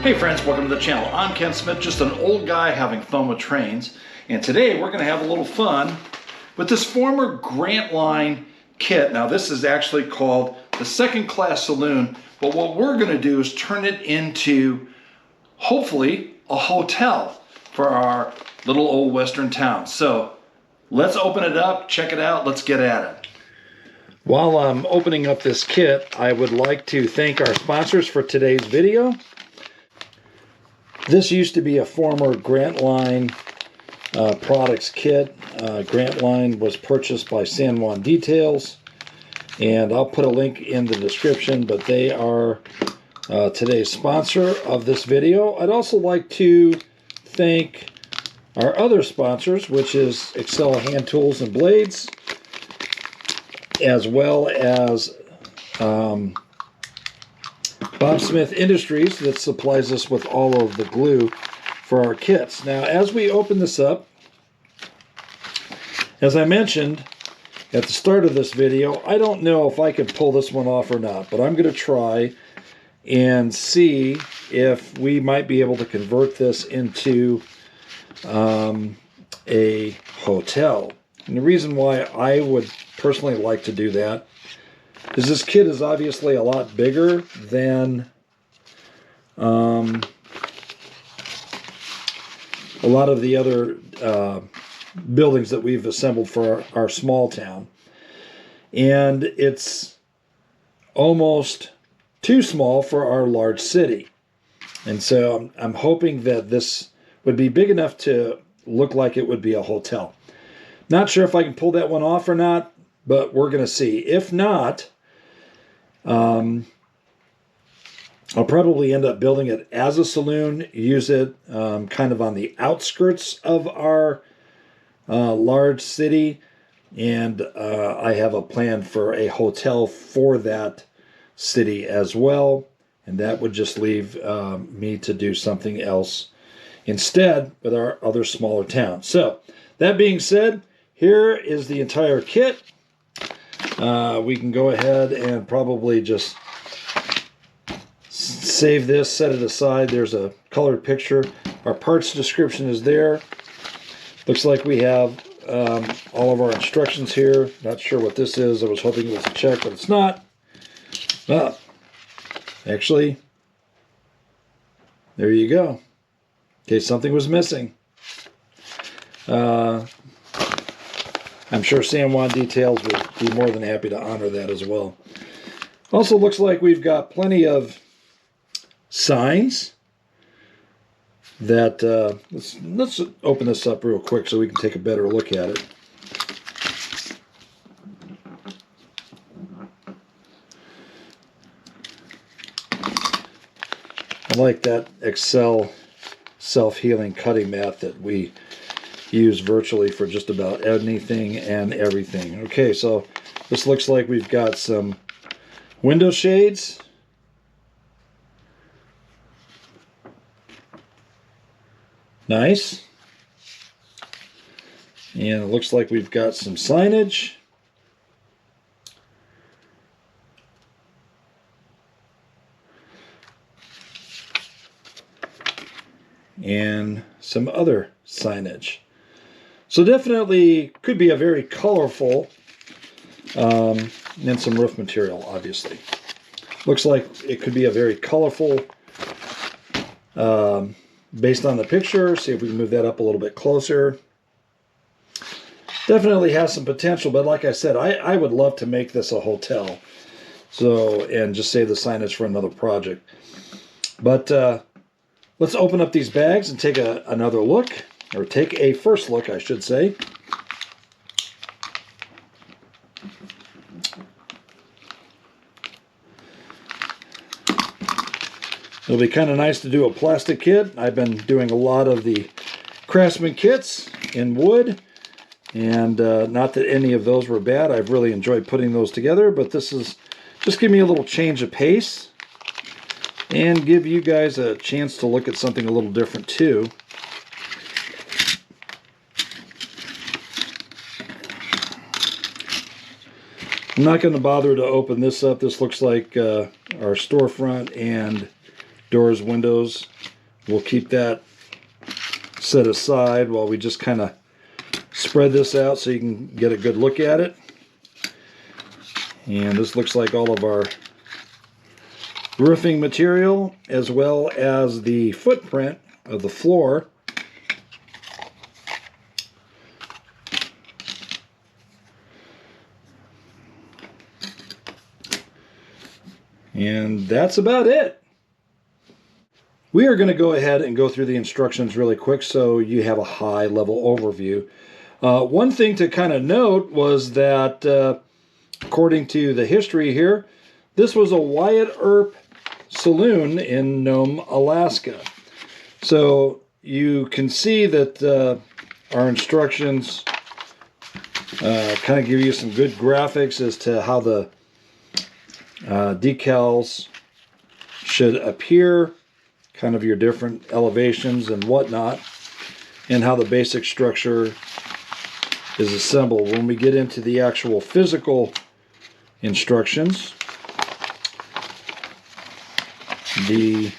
Hey friends, welcome to the channel. I'm Ken Smith, just an old guy having fun with trains. And today we're going to have a little fun with this former Grant Line kit. Now this is actually called the second class saloon, but what we're going to do is turn it into, hopefully, a hotel for our little old western town. So let's open it up, check it out, let's get at it. While I'm opening up this kit, I would like to thank our sponsors for today's video. This used to be a former Grant Line products kit. Grant Line was purchased by Juan Details, and I'll put a link in the description, but they are today's sponsor of this video. I'd also like to thank our other sponsors, which is Excel Hand Tools and Blades, as well as Bob Smith Industries, that supplies us with all of the glue for our kits. Now, as we open this up, as I mentioned at the start of this video, I don't know if I can pull this one off or not, but I'm going to try and see if we might be able to convert this into a hotel. And the reason why I would personally like to do that is this kit is obviously a lot bigger than a lot of the other buildings that we've assembled for our small town. And it's almost too small for our large city. And so I'm hoping that this would be big enough to look like it would be a hotel. Not sure if I can pull that one off or not, but we're going to see. If not, I'll probably end up building it as a saloon, use it kind of on the outskirts of our large city, and I have a plan for a hotel for that city as well, and that would just leave me to do something else instead with our other smaller towns. So, that being said, here is the entire kit. We can go ahead and probably just save this, set it aside. There's a colored picture. Our parts description is there. Looks like we have all of our instructions here. Not sure what this is. I was hoping it was a check, but it's not. Actually, there you go. In case something was missing. I'm sure Juan Details would be more than happy to honor that as well. Also looks like we've got plenty of signs that, let's open this up real quick so we can take a better look at it. I like that Excel self-healing cutting mat that we use virtually for just about anything and everything. Okay, so this looks like we've got some window shades. Nice. And it looks like we've got some signage. And some other signage. So definitely could be a very colorful, and some roof material, obviously. Looks like it could be a very colorful, based on the picture. See if we can move that up a little bit closer. Definitely has some potential, but like I said, I would love to make this a hotel. So, and just save the signage for another project. But let's open up these bags and take another look. Or take a first look, I should say. It'll be kind of nice to do a plastic kit. I've been doing a lot of the Craftsman kits in wood. And not that any of those were bad. I've really enjoyed putting those together. But this is just give me a little change of pace. And give you guys a chance to look at something a little different too. I'm not going to bother to open this up. This looks like our storefront and doors, windows we'll keep that set aside while we just kind of spread this out so you can get a good look at it. And this looks like all of our roofing material, as well as the footprint of the floor. And that's about it. We are going to go ahead and go through the instructions really quick so you have a high level overview. One thing to kind of note was that according to the history here, this was a Wyatt Earp saloon in Nome, Alaska. So you can see that our instructions kind of give you some good graphics as to how the decals should appear, kind of your different elevations and whatnot, and how the basic structure is assembled. When we get into the actual physical instructions, there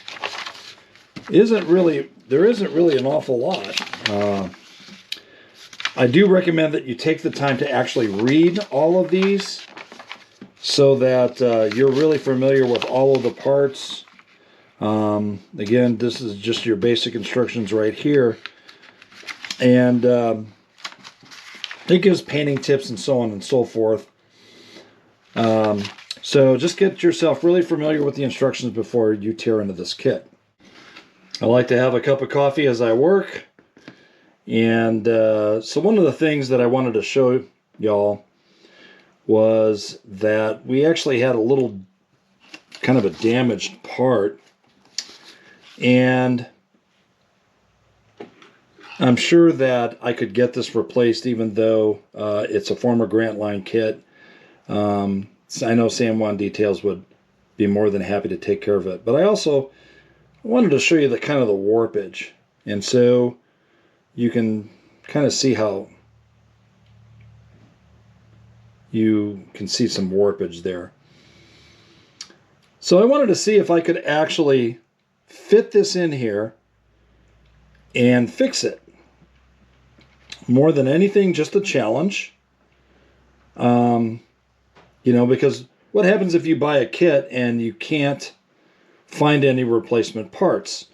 isn't really an awful lot. I do recommend that you take the time to actually read all of these so that you're really familiar with all of the parts. Again, this is just your basic instructions right here, and it gives painting tips and so on and so forth. So just get yourself really familiar with the instructions before you tear into this kit. I like to have a cup of coffee as I work, and so one of the things that I wanted to show y'all was that we actually had a little kind of a damaged part, and I'm sure that I could get this replaced even though it's a former Grant Line kit. I know Juan Details would be more than happy to take care of it, but I also wanted to show you the kind of the warpage, and so you can kind of see how you can see some warpage there. So I wanted to see if I could actually fit this in here and fix it. More than anything, just a challenge. You know, because what happens if you buy a kit and you can't find any replacement parts?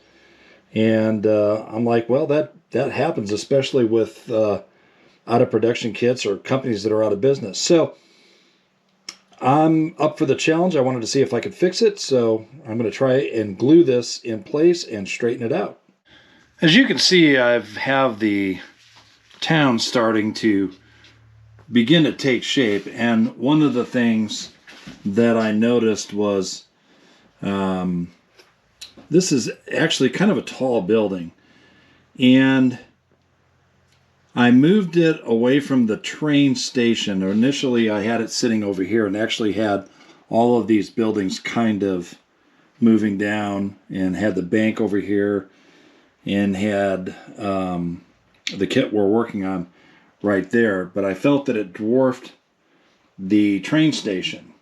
And I'm like, well, that happens, especially with out of production kits or companies that are out of business. So I'm up for the challenge. I wanted to see if I could fix it, so I'm going to try and glue this in place and straighten it out. As you can see, I have the town starting to begin to take shape, and one of the things that I noticed was this is actually kind of a tall building, and I moved it away from the train station. Initially I had it sitting over here and actually had all of these buildings kind of moving down, and had the bank over here, and had the kit we're working on right there. But I felt that it dwarfed the train station,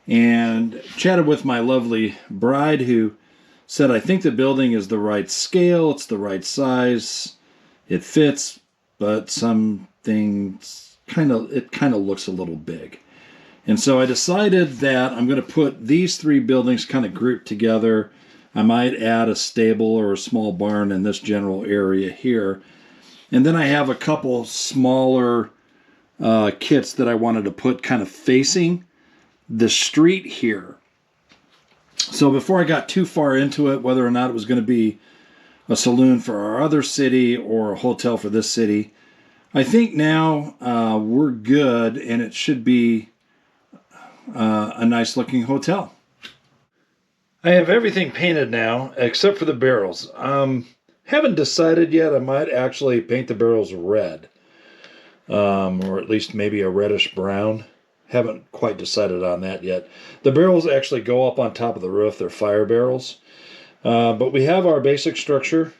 and chatted with my lovely bride, who said, I think the building is the right scale, it's the right size, it fits, but some things kind of looks a little big. And so I decided that I'm going to put these three buildings kind of grouped together. I might add a stable or a small barn in this general area here. And then I have a couple smaller kits that I wanted to put kind of facing the street here. So before I got too far into it, whether or not it was going to be a saloon for our other city or a hotel for this city, I think now we're good, and it should be a nice looking hotel. I have everything painted now except for the barrels. Haven't decided yet. I might actually paint the barrels red, or at least maybe a reddish brown. Haven't quite decided on that yet. The barrels actually go up on top of the roof. They're fire barrels. But we have our basic structure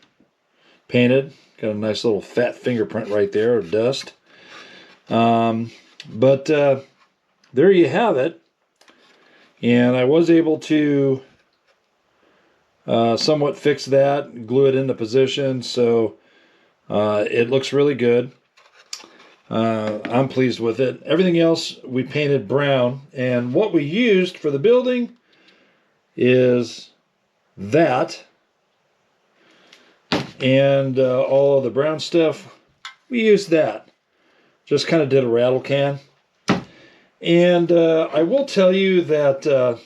painted. Got a nice little fat fingerprint right there of dust. But there you have it. And I was able to somewhat fix that, glue it into position, so it looks really good. I'm pleased with it. Everything else we painted brown, and what we used for the building is that, and all of the brown stuff, we used that. Just kind of did a rattle can. And I will tell you that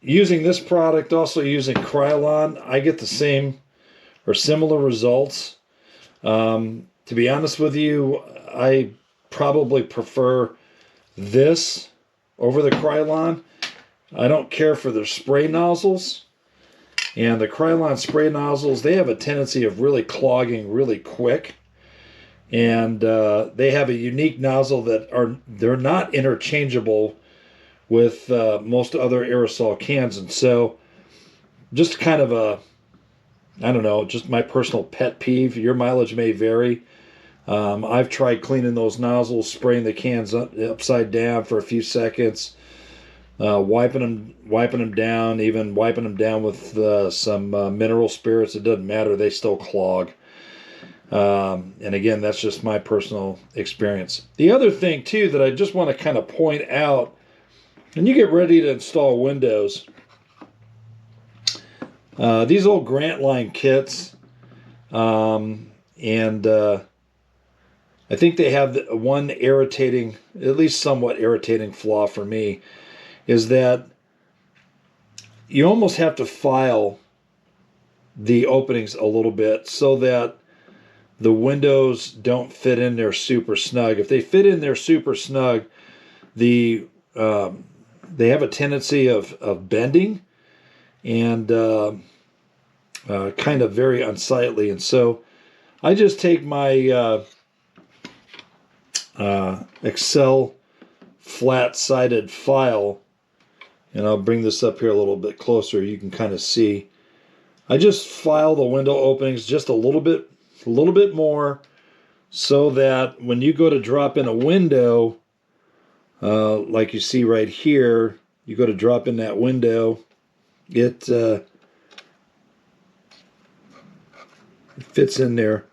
using this product, also using Krylon, I get the same or similar results. To be honest with you, I probably prefer this over the Krylon. I don't care for the spray nozzles. And the Krylon spray nozzles, they have a tendency of really clogging really quick. And they have a unique nozzle that they're not interchangeable with most other aerosol cans. And so just kind of a, I don't know, just my personal pet peeve. Your mileage may vary. I've tried cleaning those nozzles, spraying the cans upside down for a few seconds, wiping them down, even wiping them down with some mineral spirits. It doesn't matter; they still clog. And again, that's just my personal experience. The other thing too that I just want to kind of point out, when you get ready to install windows, these old Grant Line kits, and I think they have one irritating, at least somewhat irritating flaw for me, is that you almost have to file the openings a little bit so that the windows don't fit in there super snug. If they fit in there super snug, they have a tendency of bending and kind of very unsightly. And so I just take my Excel flat-sided file, and I'll bring this up here a little bit closer. You can kind of see. I just file the window openings just a little bit more, so that when you go to drop in a window, like you see right here, you go to drop in that window, it fits in there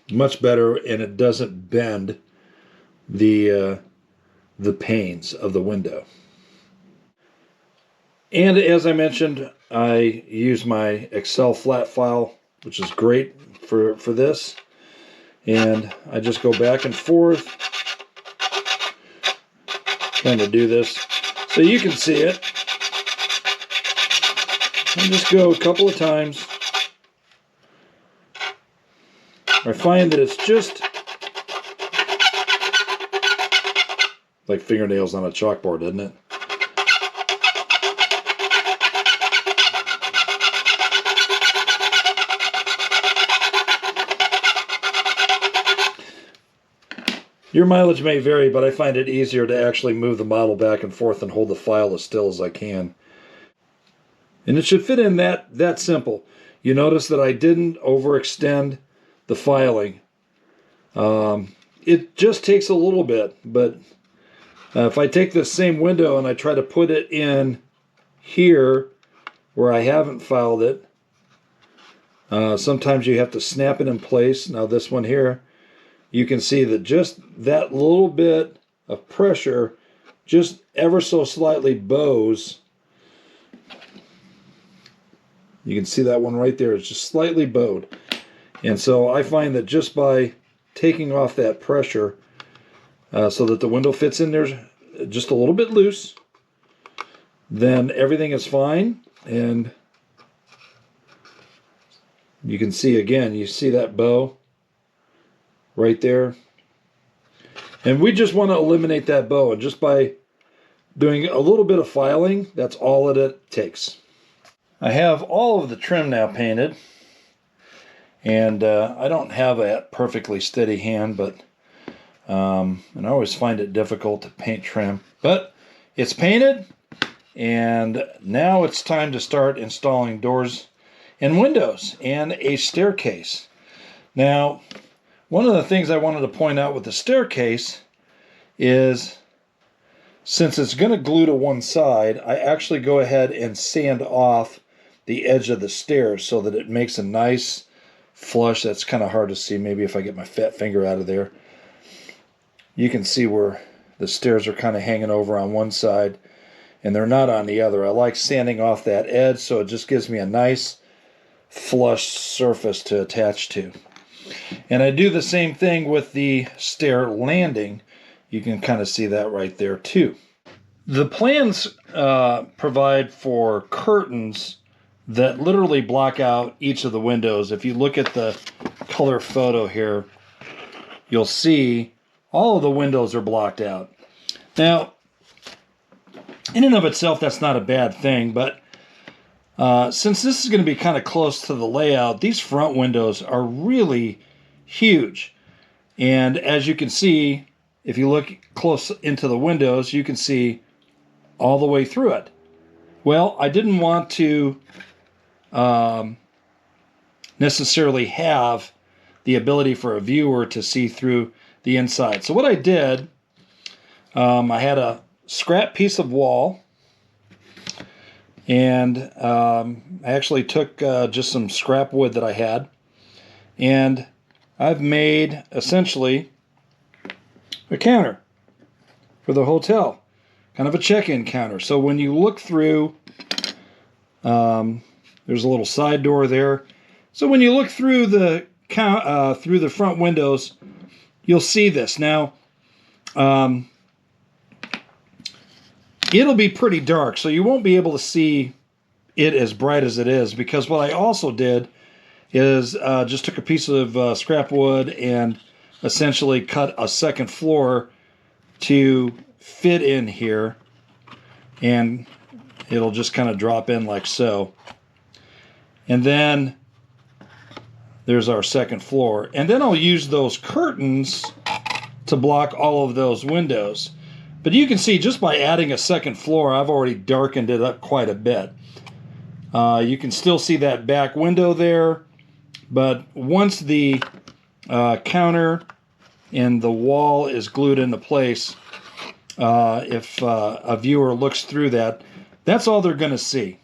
much better, and it doesn't bend the panes of the window. And as I mentioned, I use my Excel flat file, which is great for this. And I just go back and forth, trying to do this so you can see it. And just go a couple of times. I find that it's just like fingernails on a chalkboard, isn't it? Your mileage may vary, but I find it easier to actually move the model back and forth and hold the file as still as I can. And it should fit in that simple. You notice that I didn't overextend the filing. It just takes a little bit, but if I take this same window and I try to put it in here where I haven't filed it, sometimes you have to snap it in place. Now this one here, you can see that just that little bit of pressure just ever so slightly bows. You can see that one right there. It's just slightly bowed. And so I find that just by taking off that pressure so that the window fits in there just a little bit loose, then everything is fine. And you can see again, you see that bow right there. And we just want to eliminate that bow, and just by doing a little bit of filing, that's all it takes. I have all of the trim now painted, and I don't have a perfectly steady hand, but and I always find it difficult to paint trim, but it's painted, and now it's time to start installing doors and windows and a staircase. Now, one of the things I wanted to point out with the staircase is since it's going to glue to one side, I actually go ahead and sand off the edge of the stairs so that it makes a nice flush. That's kind of hard to see. Maybe if I get my fat finger out of there. You can see where the stairs are kind of hanging over on one side and they're not on the other. I like sanding off that edge so it just gives me a nice flush surface to attach to. And I do the same thing with the stair landing. You can kind of see that right there too. The plans provide for curtains that literally block out each of the windows. If you look at the color photo here, you'll see all of the windows are blocked out. Now, in and of itself, that's not a bad thing, but since this is going to be kind of close to the layout, these front windows are really huge. And as you can see, if you look close into the windows, you can see all the way through it. Well, I didn't want to necessarily have the ability for a viewer to see through the inside. So what I did, I had a scrap piece of wall, and I actually took just some scrap wood that I had, and I've made essentially a counter for the hotel, kind of a check-in counter. So when you look through, there's a little side door there. So when you look through the front windows, you'll see this. Now, it'll be pretty dark, so you won't be able to see it as bright as it is, because what I also did is just took a piece of scrap wood and essentially cut a second floor to fit in here, and it'll just kind of drop in like so. And then there's our second floor. And then I'll use those curtains to block all of those windows. But you can see just by adding a second floor, I've already darkened it up quite a bit. You can still see that back window there, but once the counter and the wall is glued into place, if a viewer looks through that, that's all they're going to see.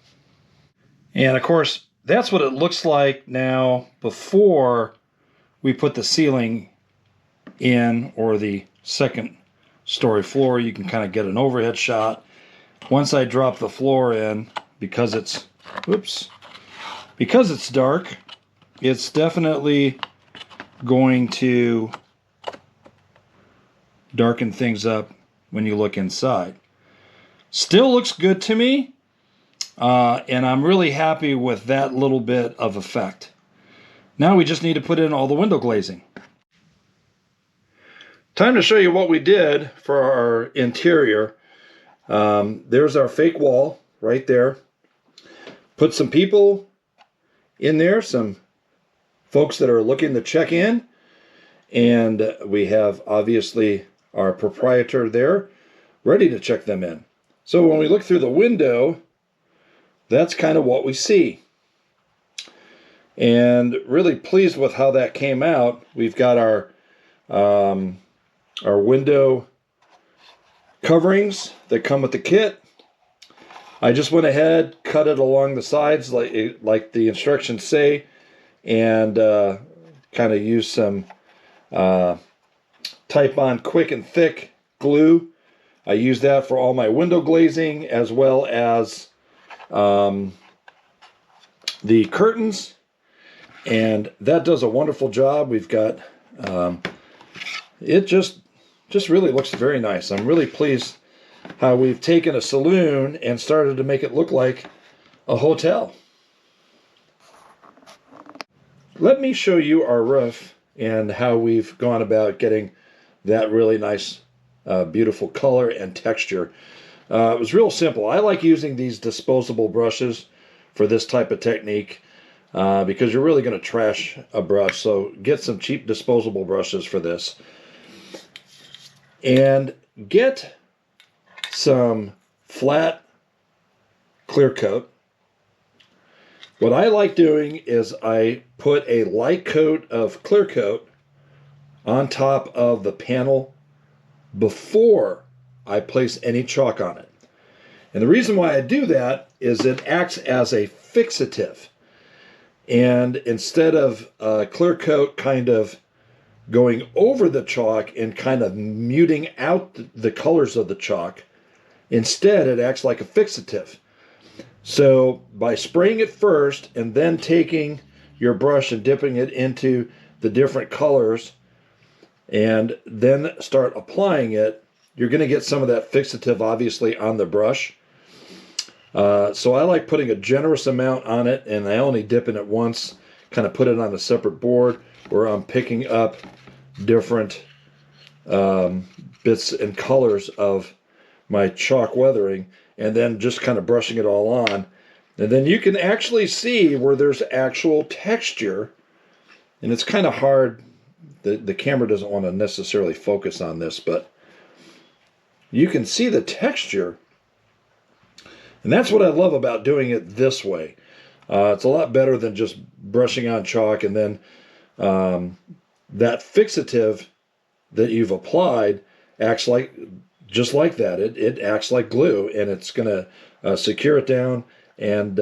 And of course, that's what it looks like now before we put the ceiling in, or the second story floor. You can kind of get an overhead shot. Once I drop the floor in, because it's dark, it's definitely going to darken things up when you look inside. Still looks good to me, and I'm really happy with that little bit of effect. Now we just need to put in all the window glazing. Time to show you what we did for our interior. There's our fake wall right there. Put some people in there, some folks that are looking to check in, and we have obviously our proprietor there ready to check them in. So when we look through the window, that's kind of what we see. And really pleased with how that came out. We've got our window coverings that come with the kit. I just went ahead, cut it along the sides like the instructions say, and kind of used some Type-On quick and thick glue. I use that for all my window glazing, as well as the curtains, and that does a wonderful job. We've got it just really looks very nice. I'm really pleased how we've taken a saloon and started to make it look like a hotel. Let me show you our roof and how we've gone about getting that really nice beautiful color and texture. It was real simple. I like using these disposable brushes for this type of technique because you're really going to trash a brush, so get some cheap disposable brushes for this. And get some flat clear coat. What I like doing is I put a light coat of clear coat on top of the panel before I place any chalk on it. And the reason why I do that is it acts as a fixative. And instead of clear coat kind of going over the chalk and kind of muting out the colors of the chalk, instead it acts like a fixative. So by spraying it first and then taking your brush and dipping it into the different colors and then start applying it, you're going to get some of that fixative obviously on the brush. So I like putting a generous amount on it, and I only dip in it once, kind of put it on a separate board where I'm picking up different bits and colors of my chalk weathering, and then just kind of brushing it all on. And then you can actually see where there's actual texture, and it's kind of hard. The camera doesn't want to necessarily focus on this, but you can see the texture. And that's what I love about doing it this way. It's a lot better than just brushing on chalk and then that fixative that you've applied acts like just like that. It acts like glue, and it's going to secure it down and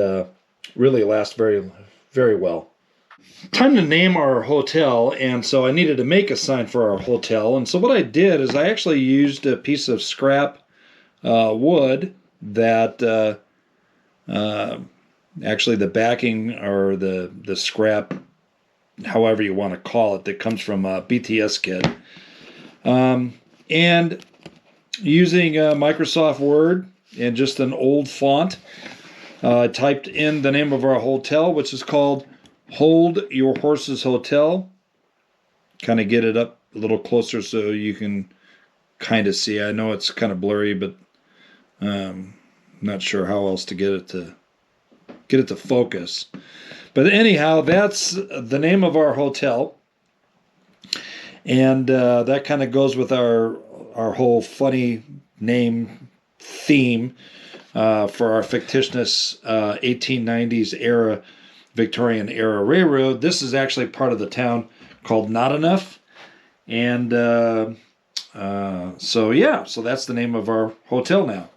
really last very, very well. Time to name our hotel, and so I needed to make a sign for our hotel. And so what I did is I actually used a piece of scrap wood that actually the backing or the scrap, however you want to call it, that comes from a BTS kit. And using Microsoft Word and just an old font, typed in the name of our hotel, which is called Hold Your Horses Hotel. Kind of get it up a little closer so you can kind of see. I know it's kind of blurry, but not sure how else to get it to focus. But anyhow, that's the name of our hotel, and that kind of goes with our whole funny name theme for our fictitious 1890s era Victorian era railroad. This is actually part of the town called Not Enough, and so that's the name of our hotel now.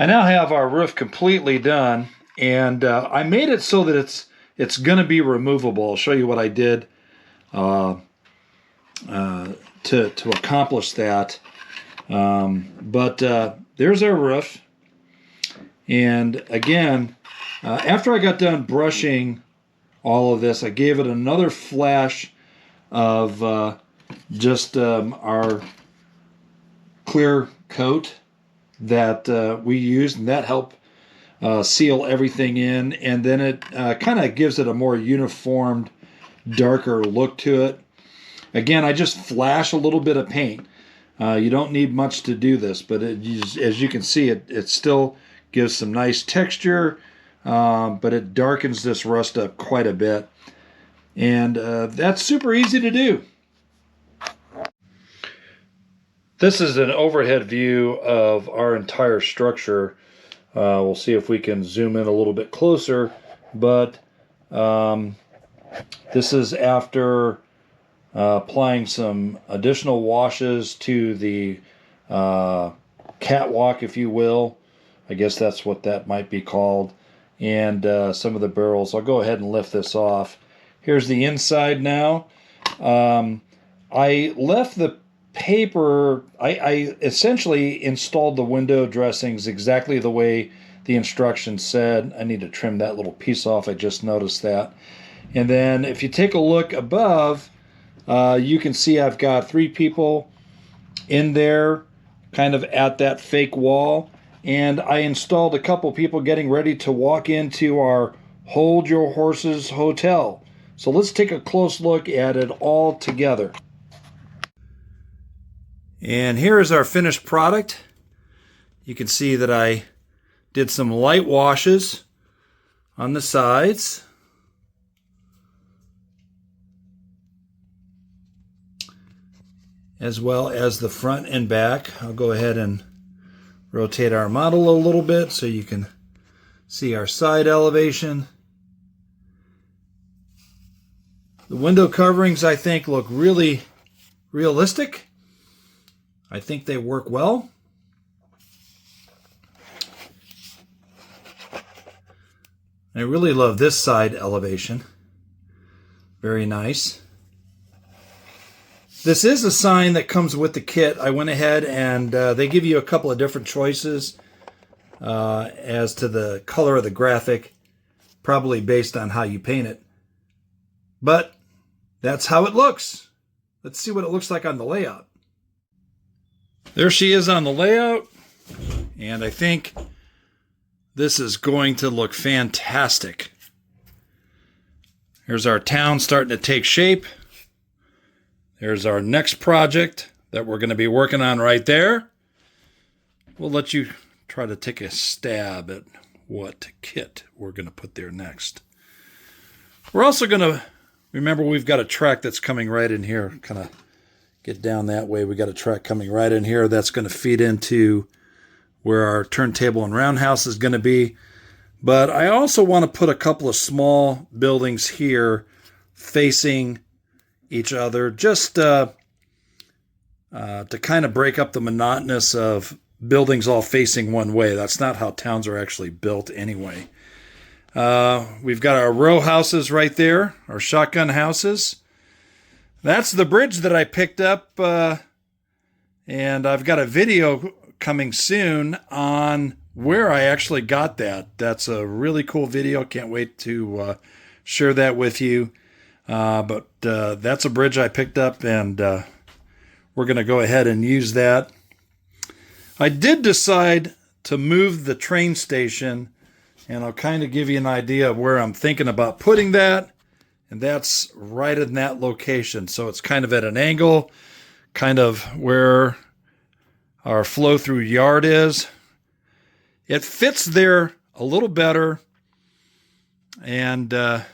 I now have our roof completely done, and I made it so that it's going to be removable. I'll show you what I did to accomplish that. But there's our roof, and again, after I got done brushing all of this, I gave it another flash of just our clear coat that we used, and that helped seal everything in, and then it kind of gives it a more uniformed, darker look to it. Again, I just flash a little bit of paint. You don't need much to do this, but as you can see, it still gives some nice texture, but it darkens this rust up quite a bit, and that's super easy to do. This is an overhead view of our entire structure. We'll see if we can zoom in a little bit closer, but this is after applying some additional washes to the catwalk, if you will. I guess that's what that might be called. And some of the barrels. I'll go ahead and lift this off. Here's the inside now. I left the paper, I essentially installed the window dressings exactly the way the instructions said. I need to trim that little piece off. I just noticed that. And then if you take a look above, you can see I've got 3 people in there kind of at that fake wall, and I installed a couple people getting ready to walk into our Hold Your Horses Hotel. So let's take a close look at it all together. And here is our finished product. You can see that I did some light washes on the sides. As well as the front and back. I'll go ahead and rotate our model a little bit so you can see our side elevation. The window coverings, I think, look really realistic. I think they work well. I really love this side elevation. Very nice. This is a sign that comes with the kit. I went ahead and they give you a couple of different choices as to the color of the graphic, probably based on how you paint it. But that's how it looks. Let's see what it looks like on the layout. There she is on the layout, and I think this is going to look fantastic. Here's our town starting to take shape. There's our next project that we're going to be working on right there. We'll let you try to take a stab at what kit we're going to put there next. We're also going to, remember we've got a track that's coming right in here. Kind of get down that way. We got a track coming right in here that's going to feed into where our turntable and roundhouse is going to be. But I also want to put a couple of small buildings here facing each other, just to kind of break up the monotonous of buildings all facing one way. That's not how towns are actually built anyway. We've got our row houses right there, our shotgun houses. That's the bridge that I picked up, and I've got a video coming soon on where I actually got that. That's a really cool video. Can't wait to share that with you. But that's a bridge I picked up, and we're going to go ahead and use that. I did decide to move the train station, and I'll kind of give you an idea of where I'm thinking about putting that. And that's right in that location. So it's kind of at an angle, kind of where our flow-through yard is. It fits there a little better, and that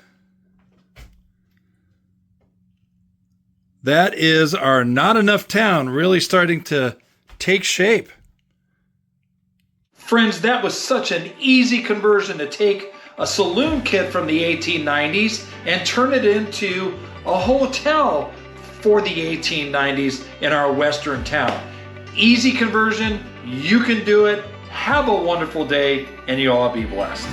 is our Not Enough Town really starting to take shape. Friends, that was such an easy conversion to take a saloon kit from the 1890s and turn it into a hotel for the 1890s in our western town. Easy conversion, you can do it. Have a wonderful day, and you all be blessed.